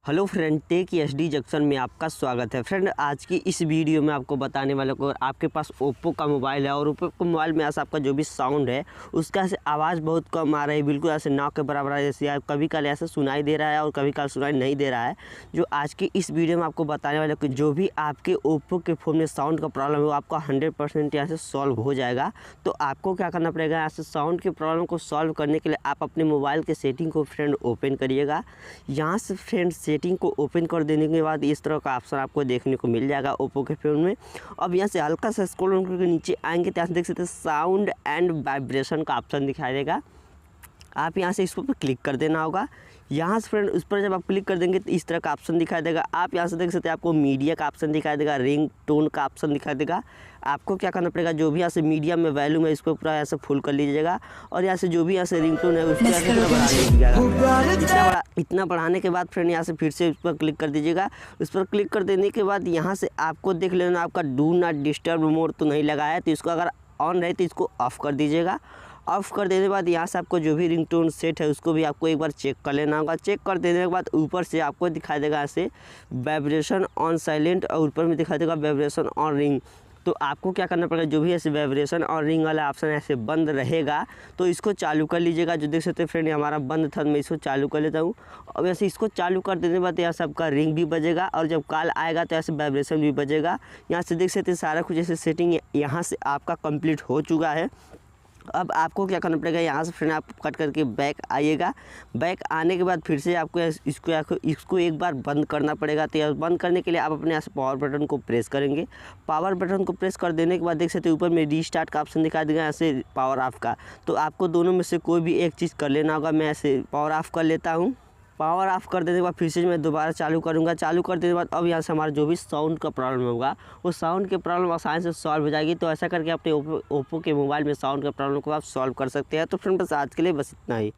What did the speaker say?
Hello friend, tech HD junction में आपका स्वागत है। फ्रेंड, आज की इस वीडियो में आपको बताने वाले को आपके पास ओप्पो का मोबाइल है और ओप्पो के मोबाइल में ऐसा आपका जो भी साउंड है उसका ऐसे आवाज़ बहुत कम आ रही है, बिल्कुल ऐसे ना के बराबर है। जैसे आप कभी कल ऐसे सुनाई दे रहा है और कभी कल सुनाई नहीं दे रहा है। जो आज की इस वीडियो में आपको बताने वाले को जो भी आपके ओप्पो के फ़ोन में साउंड का प्रॉब्लम है वो आपका 100% यहाँ से सॉल्व हो जाएगा। तो आपको क्या करना पड़ेगा, यहाँ से साउंड के प्रॉब्लम को सॉल्व करने के लिए आप अपने मोबाइल के सेटिंग को फ्रेंड ओपन करिएगा। यहाँ से फ्रेंड सेटिंग को ओपन कर देने के बाद इस तरह का ऑप्शन आपको देखने को मिल जाएगा ओप्पो के फ़ोन में। अब यहाँ से हल्का सा स्क्रॉल करके नीचे आएंगे तो यहाँ से देख सकते हैं साउंड एंड वाइब्रेशन का ऑप्शन दिखाई देगा। आप यहाँ से इस पर क्लिक कर देना होगा। यहाँ से फ्रेंड उस पर जब आप क्लिक कर देंगे तो इस तरह का ऑप्शन दिखाई देगा। आप यहाँ से देख सकते हैं आपको मीडिया का ऑप्शन दिखाई देगा, रिंग टोन का ऑप्शन दिखाई देगा। आपको क्या करना पड़ेगा, जो भी यहाँ से मीडिया में वैल्यूम है इसको पूरा यहाँ से फुल कर लीजिएगा और यहाँ से जो भी यहाँ से रिंग टोन है उसको यहाँ से बढ़ा लीजिएगा। इतना बढ़ाने के बाद फ्रेंड यहाँ से फिर से उस पर क्लिक कर दीजिएगा। उस पर क्लिक कर देने के बाद यहाँ से आपको देख लेना आपका डू नॉट डिस्टर्ब मोड तो नहीं लगा है, तो इसको अगर ऑन रहे तो इसको ऑफ़ कर दीजिएगा। ऑफ़ कर देने के बाद यहाँ से आपको जो भी रिंगटोन सेट है उसको भी आपको एक बार चेक कर लेना होगा। चेक कर देने के बाद ऊपर से आपको दिखाई देगा ऐसे वाइब्रेशन ऑन साइलेंट और ऊपर में दिखाई देगा वाइब्रेशन ऑन रिंग। तो आपको क्या करना पड़ेगा, जो भी ऐसे वाइब्रेशन और रिंग वाला ऑप्शन ऐसे बंद रहेगा तो इसको चालू कर लीजिएगा। जो देख सकते हैं फ्रेंड हमारा बंद था, मैं इसको चालू कर लेता हूँ। अब ऐसे इसको चालू कर देने के बाद यहाँ से आपका रिंग भी बजेगा और जब कॉल आएगा तो ऐसे वाइब्रेशन भी बजेगा। यहाँ से देख सकते हैं सारा कुछ ऐसे सेटिंग यहाँ से आपका कंप्लीट हो चुका है। अब आपको क्या करना पड़ेगा, यहाँ से फिर आप कट करके बैक आइएगा। बैक आने के बाद फिर से आपको इसको एक बार बंद करना पड़ेगा। तो बंद करने के लिए आप अपने यहाँ से पावर बटन को प्रेस करेंगे। पावर बटन को प्रेस कर देने के बाद देख सकते हैं ऊपर में रीस्टार्ट का ऑप्शन दिखा देगा, ऐसे पावर ऑफ का। तो आपको दोनों में से कोई भी एक चीज़ कर लेना होगा। मैं ऐसे पावर ऑफ कर लेता हूँ। पावर ऑफ कर देने के बाद फिर से मैं दोबारा चालू करूँगा। चालू कर देने के बाद अब यहाँ से हमारा जो भी साउंड का प्रॉब्लम होगा वो साउंड के प्रॉब्लम आसानी से सॉल्व हो जाएगी। तो ऐसा करके अपने ओप्पो के मोबाइल में साउंड के प्रॉब्लम को आप सॉल्व कर सकते हैं। तो फ्रेंड बस आज के लिए बस इतना ही।